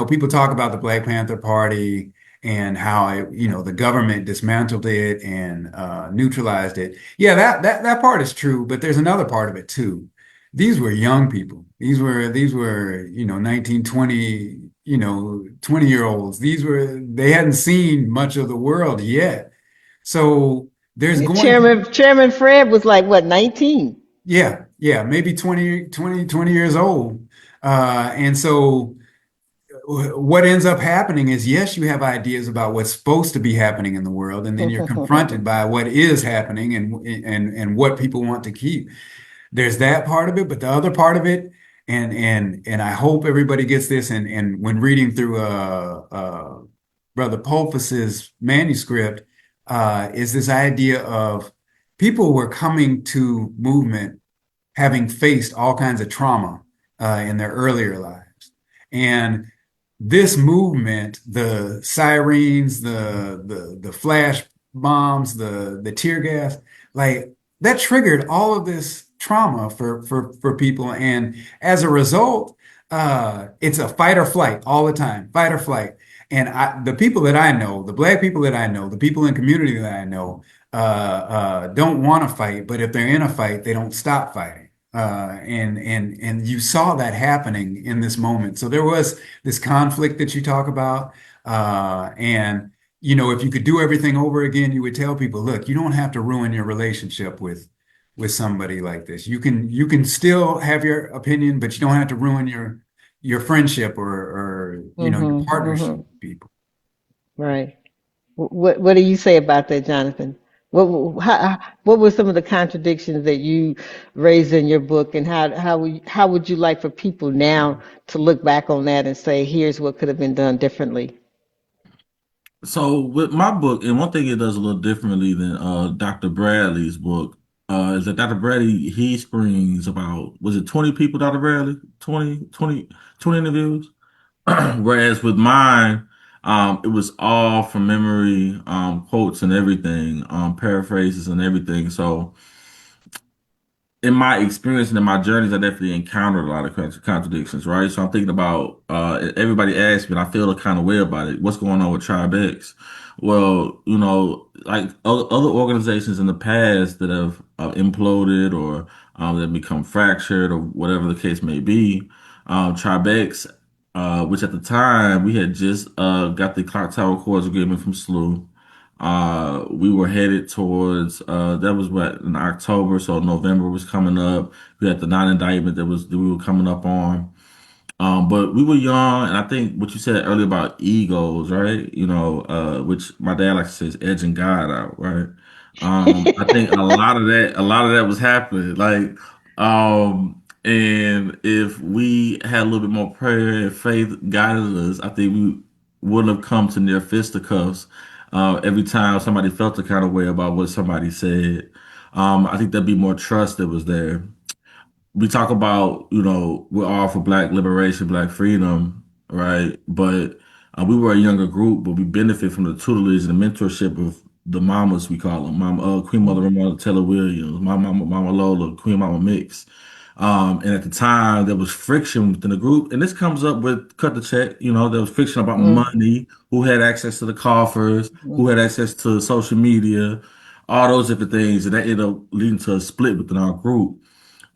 People talk about the Black Panther Party and how the government dismantled it and neutralized it. Yeah, that part is true, but there's another part of it too. These were young people. These were 19, 20, 20-year-olds. They hadn't seen much of the world yet. So there's going to, Chairman Fred was like, what, 19? yeah, maybe 20 years old. And so what ends up happening is, yes, you have ideas about what's supposed to be happening in the world, and then you're confronted by what is happening and what people want to keep. There's that part of it, but the other part of it, and I hope everybody gets this, and when reading through Brother Pulphous's manuscript, is this idea of people were coming to movement having faced all kinds of trauma in their earlier lives. And this movement, the sirens, the flash bombs, the tear gas, like that triggered all of this trauma for people. And as a result, it's a fight or flight all the time, fight or flight. And the people that I know, the black people that I know, the people in community that I know, don't want to fight, but if they're in a fight, they don't stop fighting. And you saw that happening in this moment. So there was this conflict that you talk about, and if you could do everything over again, you would tell people, look, you don't have to ruin your relationship with somebody like this. You can still have your opinion, but you don't have to ruin your friendship or your Mm-hmm. partnership Mm-hmm. with people. Right. What do you say about that, Jonathan? What were some of the contradictions that you raised in your book, and how would you like for people now to look back on that and say, here's what could have been done differently? So with my book, and one thing it does a little differently than Dr. Bradley's book, is that Dr. Bradley, he screens about, was it 20 people, Dr. Bradley? 20 interviews? Whereas with mine, it was all from memory, quotes and everything, paraphrases and everything. So in my experience and in my journeys, I definitely encountered a lot of contradictions, right? So I'm thinking about, everybody asks me, and I feel a kind of way about it. What's going on with Tribe X? Well, like other organizations in the past that have imploded or that have become fractured or whatever the case may be, Tribe X, which at the time we had just got the Clock Tower Accords agreement from SLU. We were headed towards that was what in October, so November was coming up. We had the non-indictment that we were coming up on. But we were young, and I think what you said earlier about egos, right? Which my dad likes to say is edging God out, right? I think a lot of that was happening. Like, and if we had a little bit more prayer and faith guided us, I think we wouldn't have come to near fisticuffs every time somebody felt a kind of way about what somebody said. I think there'd be more trust that was there. We talk about, we're all for black liberation, black freedom, right? But we were a younger group, but we benefit from the tutelage and the mentorship of the mamas, we call them, Mama, Queen Mother Ramona Taylor Williams, my mama, Mama Lola, Queen Mama Mix. And at the time, there was friction within the group, and this comes up with cut the check. There was friction about money, who had access to the coffers, who had access to social media, all those different things, and that ended up leading to a split within our group.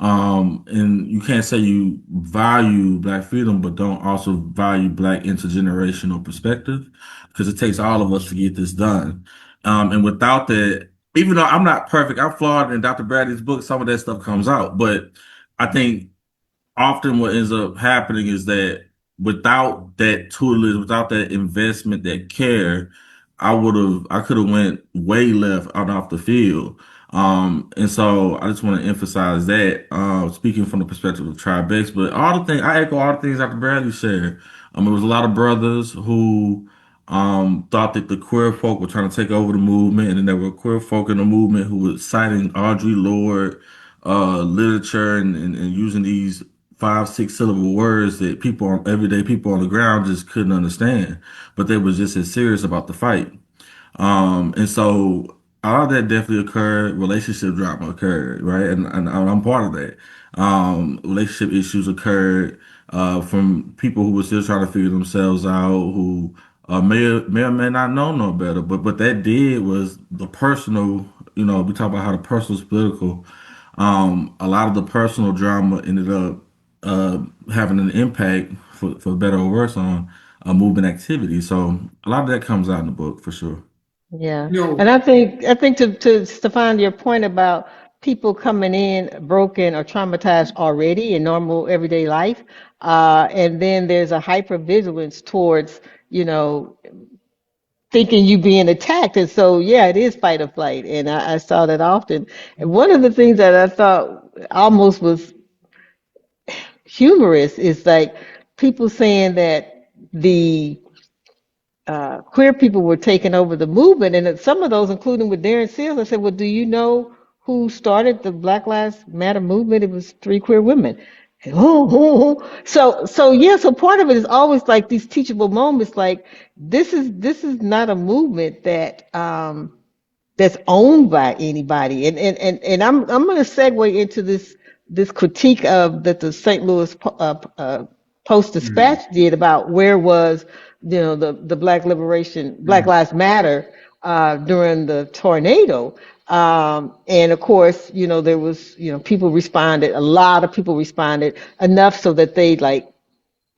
And you can't say you value Black freedom, but don't also value Black intergenerational perspective, because it takes all of us to get this done. And without that, even though I'm not perfect, I'm flawed, and Dr. Bradley's book, some of that stuff comes out. But I think often what ends up happening is that without that tutelage, without that investment, that care, I could have went way left out off the field. And so I just want to emphasize that, speaking from the perspective of Tribe X, but all the things, I echo all the things Dr. Bradley shared. It was a lot of brothers who, thought that the queer folk were trying to take over the movement, and then there were queer folk in the movement who were citing Audre Lorde, literature and using these 5, 6 syllable words that everyday people on the ground just couldn't understand, but they was just as serious about the fight. And so all that definitely occurred. Relationship drama occurred, right? And I'm part of that. Relationship issues occurred from people who were still trying to figure themselves out, who may or may not know no better. But what that did was the personal. We talk about how the personal is political. A lot of the personal drama ended up having an impact, for better or worse, on movement activity. So a lot of that comes out in the book for sure. Yeah, and No, I think to Stefan, your point about people coming in broken or traumatized already in normal everyday life, and then there's a hypervigilance towards, you know, thinking you being attacked, and so yeah, it is fight or flight, and I saw that often. And one of the things that I thought almost was humorous is like people saying that the queer people were taking over the movement, and some of those, including with Darren Seals, I said, "Well, do you know who started the Black Lives Matter movement? It was three queer women." And, so yeah, so part of it is always like these teachable moments. Like this is not a movement that that's owned by anybody. And I'm going to segue into this critique of that the St. Louis Post Mm, Dispatch did about where was the Black mm, Lives Matter during the tornado. And of course, there was, people responded, a lot of people responded enough so that they like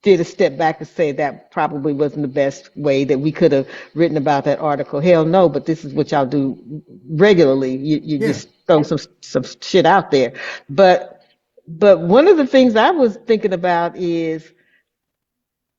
did a step back and say that probably wasn't the best way that we could have written about that article. Hell no, but this is what y'all do regularly. You yeah, just throw some shit out there. But one of the things I was thinking about is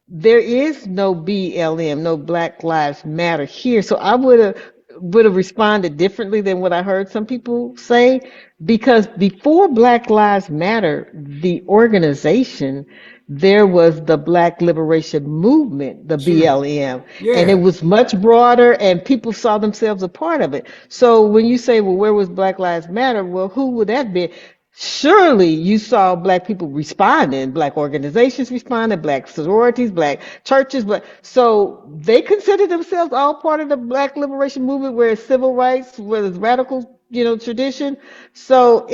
there is no BLM, no Black Lives Matter here. So I would have responded differently than what I heard some people say, because before Black Lives Matter, the organization, there was the Black Liberation Movement, the sure. BLM, and it Yeah. was much broader and people saw themselves a part of it. So when you say, well, where was Black Lives Matter? Well, who would that be? Surely you saw black people responding, black organizations responding, black sororities, black churches, but so they consider themselves all part of the black liberation movement, where it's civil rights, where it's radical, tradition. So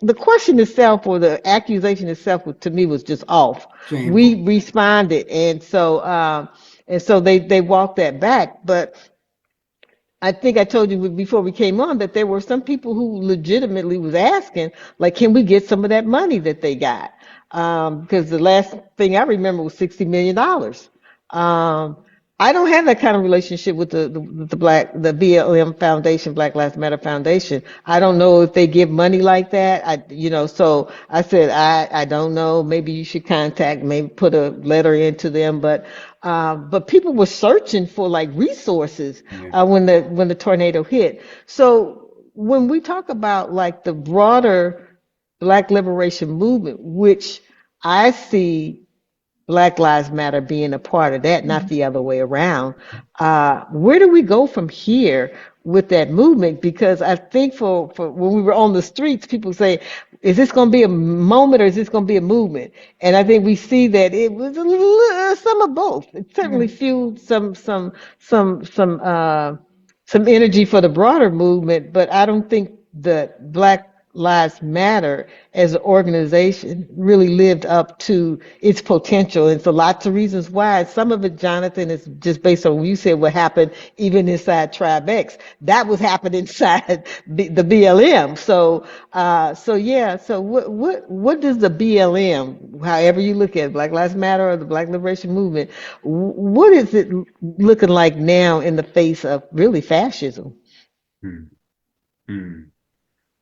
the question itself, or the accusation itself, to me was just off. We Shameful. responded, and so they walked that back, but I think I told you before we came on that there were some people who legitimately was asking, like, can we get some of that money that they got? Because the last thing I remember was $60 million. I don't have that kind of relationship with the BLM Foundation, Black Lives Matter Foundation. I don't know if they give money like that. So I said I don't know. Maybe you should contact, maybe put a letter into them. But people were searching for like resources Yeah. when the tornado hit. So when we talk about like the broader Black liberation movement, which I see Black Lives Matter being a part of that, not the other way around. Where do we go from here with that movement? Because I think for when we were on the streets, people say, is this going to be a moment or is this going to be a movement? And I think we see that it was some of both. It Yeah. certainly fueled some energy for the broader movement, but I don't think that Black Lives Matter as an organization really lived up to its potential. And for lots of reasons why. Some of it, Jonathan, is just based on what you said, what happened even inside Tribe X. That was happening inside the BLM. So yeah. So what does the BLM, however you look at it, Black Lives Matter or the Black Liberation Movement, what is it looking like now in the face of really fascism? Mm, mm.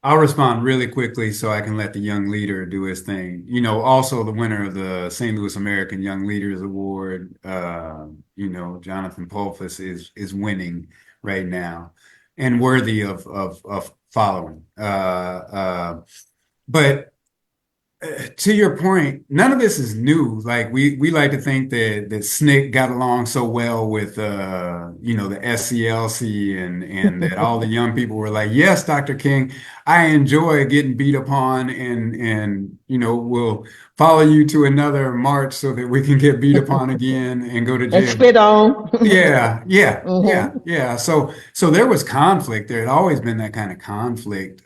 I'll respond really quickly so I can let the young leader do his thing. Also the winner of the St. Louis American Young Leaders Award, Jonathan Pulphous is winning right now and worthy of following. But to your point, none of this is new. Like we like to think that SNCC got along so well with the SCLC, and that all the young people were like, yes, Dr. King, I enjoy getting beat upon, and we'll follow you to another march so that we can get beat upon again and go to And jail. spit on. Yeah, yeah, yeah, Hmm. yeah. So there was conflict. There had always been that kind of conflict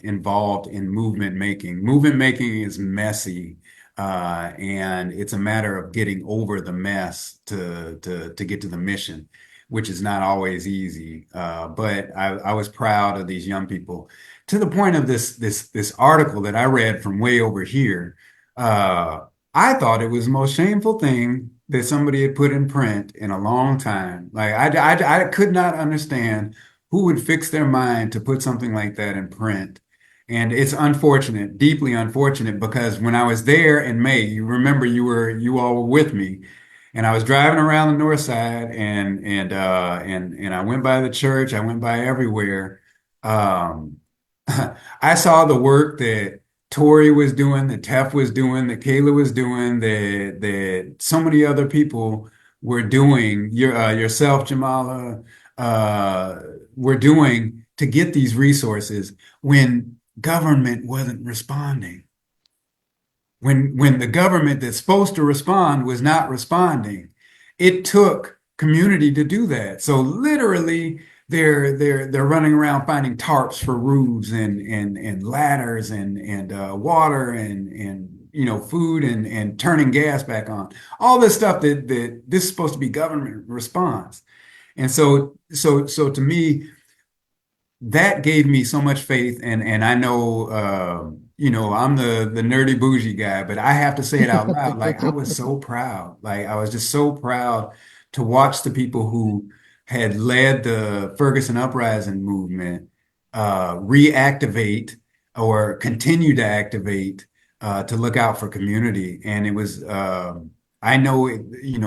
involved in movement making. Movement making is messy, and it's a matter of getting over the mess to get to the mission, which is not always easy. But I was proud of these young people to the point of this article that I read from way over here. I thought it was the most shameful thing that somebody had put in print in a long time. Like I could not understand who would fix their mind to put something like that in print. And it's unfortunate, deeply unfortunate, because when I was there in May, you remember you all were with me, and I was driving around the north side, and I went by the church, I went by everywhere. Um, I saw the work that Tori was doing, that Tef was doing, that Kayla was doing, that so many other people were doing, yourself, Jamala, uh, were doing to get these resources when government wasn't responding. When the government that's supposed to respond was not responding, it took community to do that. So literally, they're running around finding tarps for roofs and ladders and water and food and turning gas back on. All this stuff that this is supposed to be government response. And so to me, that gave me so much faith. And I know, I'm the nerdy bougie guy, but I have to say it out loud. Like I was so proud. Like I was just so proud to watch the people who had led the Ferguson Uprising movement reactivate or continue to activate to look out for community. And it was, I know,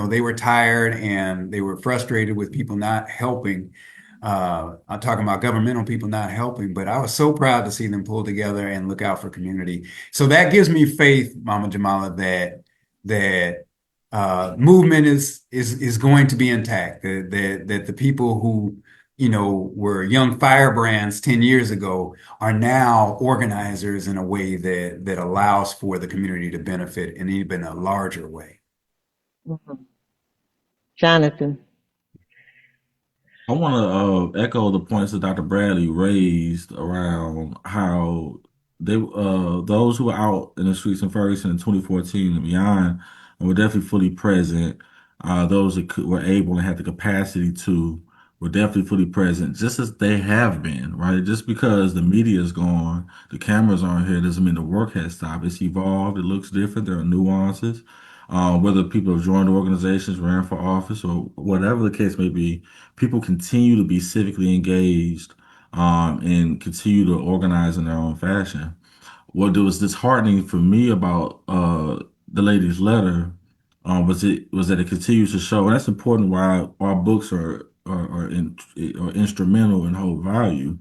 they were tired and they were frustrated with people not helping. I'm talking about governmental people not helping, but I was so proud to see them pull together and look out for community. So that gives me faith, Mama Jamala, that movement is going to be intact. That the people who were young firebrands 10 years ago are now organizers in a way that allows for the community to benefit in even a larger way. Mhm. Jonathan. I want to echo the points that Dr. Bradley raised around how those who were out in the streets in Ferguson in 2014 and beyond were definitely fully present. Those that were able and had the capacity to were definitely fully present, just as they have been, right? Just because the media is gone, the cameras aren't here, doesn't mean the work has stopped. It's evolved. It looks different. There are nuances. Whether people have joined organizations, ran for office, or whatever the case may be, people continue to be civically engaged and continue to organize in their own fashion. What was disheartening for me about the lady's letter was that it continues to show, and that's important why our books are instrumental in whole value.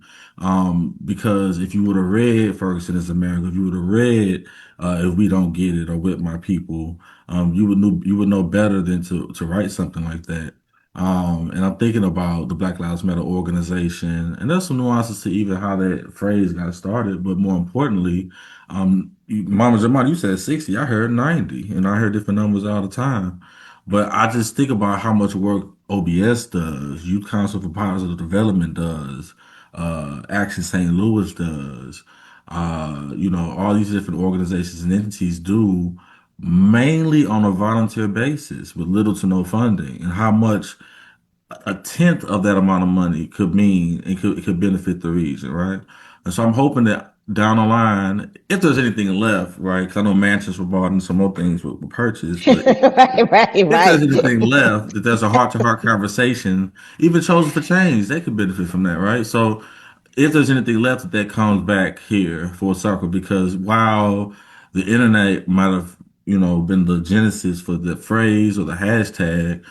Because if you would have read Ferguson is America, if you would have read If We Don't Get It or With My People, you would know better than to write something like that. And I'm thinking about the Black Lives Matter organization, and there's some nuances to even how that phrase got started. But more importantly, Mama Jamal, you said 60, I heard 90, and I heard different numbers all the time. But I just think about how much work OBS does, Youth Council for Positive Development does, Action St. Louis does, all these different organizations and entities do mainly on a volunteer basis with little to no funding, and how much a tenth of that amount of money could mean it could benefit the region, right? And so I'm hoping that down the line, if there's anything left, right? Because I know mansions were bought and some more things were purchased, but Right, right, if there's right. anything left, that there's a heart to heart conversation, even chosen for change, they could benefit from that, right? So if there's anything left that comes back here full circle, because while the internet might have, been the genesis for the phrase or the hashtag,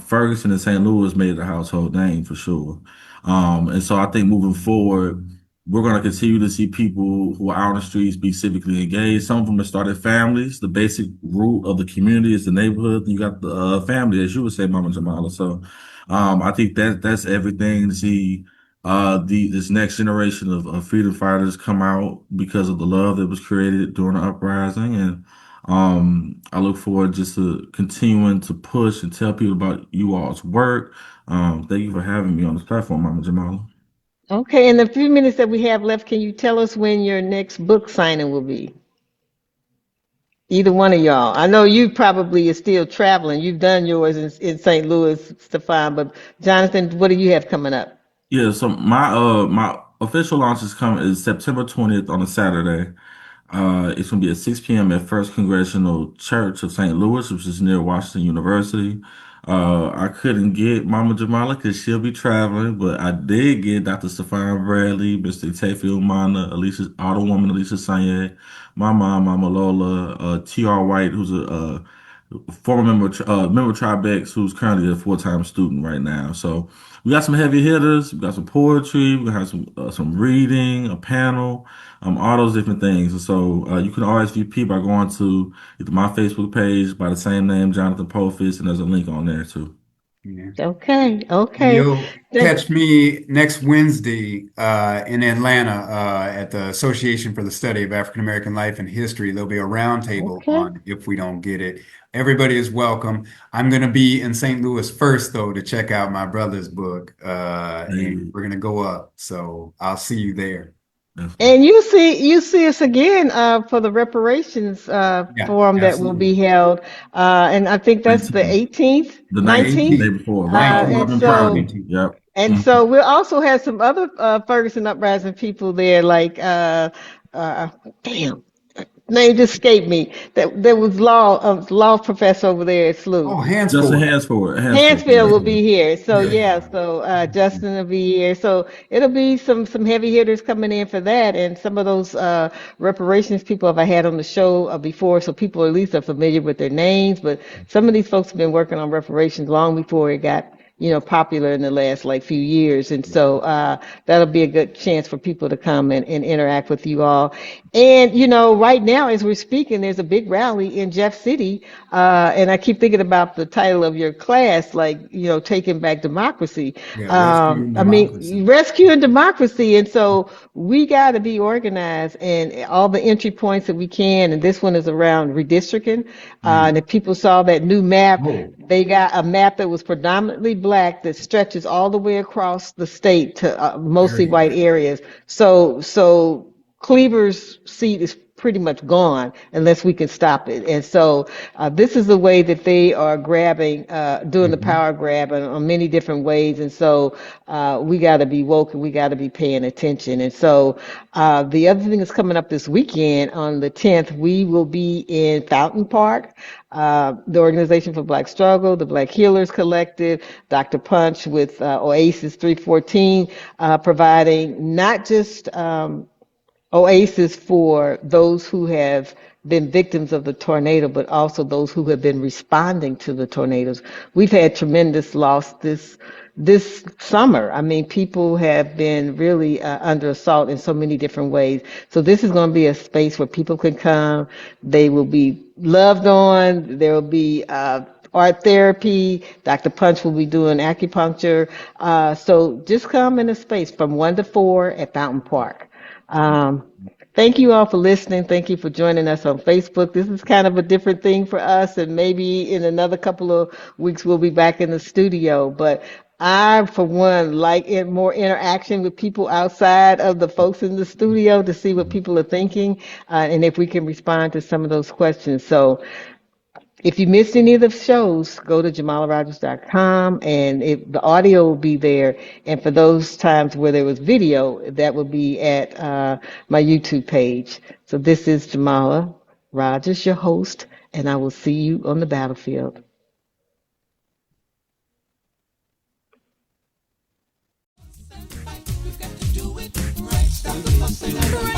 Ferguson and St. Louis made it a household name for sure. And so I think moving forward, we're going to continue to see people who are out on the streets be civically engaged. Some of them have started families. The basic root of the community is the neighborhood. You got the family, as you would say, Mama Jamala. So I think that's everything to see this next generation of freedom fighters come out because of the love that was created during the uprising. And I look forward just to continuing to push and tell people about you all's work. Thank you for having me on this platform, Mama Jamala. Okay, in the few minutes that we have left, can you tell us when your next book signing will be? Either one of y'all. I know you probably are still traveling. You've done yours in St. Louis, Stefan, but Jonathan, what do you have coming up? Yeah, so my official launch is September 20th on a Saturday. It's gonna be at 6 p.m. at First Congressional Church of St. Louis, which is near Washington University. I couldn't get Mama Jamala because she'll be traveling, but I did get Dr. Stefan Bradley, Mr. Tefi Umana, Alicia, all the woman Alicia Sanye, my mom, Mama Lola, T.R. White, who's a former member of Tribex, who's currently a full-time student right now. So we got some heavy hitters, we got some poetry, we have some reading, a panel, all those different things. And so you can RSVP by going to either my Facebook page by the same name, Jonathan Pulphous, and there's a link on there too. Yeah. Okay, And okay. you'll Thank, catch me next Wednesday in Atlanta at the Association for the Study of African American Life and History. There'll be a roundtable okay. on If We Don't Get It. Everybody is welcome. I'm going to be in St. Louis first, though, to check out my brother's book, and Hey, we're going to go up. So I'll see you there. definitely. And you see us again for the reparations Yeah, forum that will absolutely. be held, and I think that's the 19th. 18th, The 19th, the 19th, day 19th, before, right before 19th, and Northern so. Friday. 19th. Yep. And Mhm. so we'll also have some other Ferguson Uprising people there, like uh, damn, name just escaped me. That there was law professor over there at SLU. Oh, hands Justin forward. Hansford. Hansford. Hansfield will Hansford. be here. So yeah, Yeah. so Justin will be here. So it'll be some heavy hitters coming in for that, and some of those reparations people have I had on the show before, so people at least are familiar with their names. But some of these folks have been working on reparations long before it got popular in the last like few years, and so that'll be a good chance for people to come and interact with you all. And right now as we're speaking, there's a big rally in Jeff City, and I keep thinking about the title of your class, like Taking Back Democracy. Yeah, rescuing I democracy. mean, rescuing democracy, and so we got to be organized and all the entry points that we can. And this one is around redistricting, and Mm. if people saw that new map. Oh, They got a map that was predominantly black that stretches all the way across the state to mostly very white good. areas. So Cleaver's seat is pretty much gone unless we can stop it. And so this is the way that they are grabbing, doing the Mhm. power grab on many different ways. And so we got to be woke and we got to be paying attention. And so the other thing that's coming up this weekend on the 10th, we will be in Fountain Park. The Organization for Black Struggle, the Black Healers Collective, Dr. Punch with Oasis 314, providing not just oasis for those who have been victims of the tornado, but also those who have been responding to the tornadoes. We've had tremendous loss this summer. I mean, people have been really under assault in so many different ways. So this is going to be a space where people can come. They will be loved on. There will be art therapy. Dr. Punch will be doing acupuncture. So just come in a space from 1 to 4 at Fountain Park. Um, Thank you all for listening. Thank you for joining us on Facebook. This is kind of a different thing for us, and maybe in another couple of weeks we'll be back in the studio. But I, for one, like more interaction with people outside of the folks in the studio to see what people are thinking, and if we can respond to some of those questions. So if you missed any of the shows, go to JamalaRogers.com and the audio will be there. And for those times where there was video, that will be at my YouTube page. So this is Jamala Rogers, your host, and I will see you on the battlefield. We've got to do it right. Stop the fussing and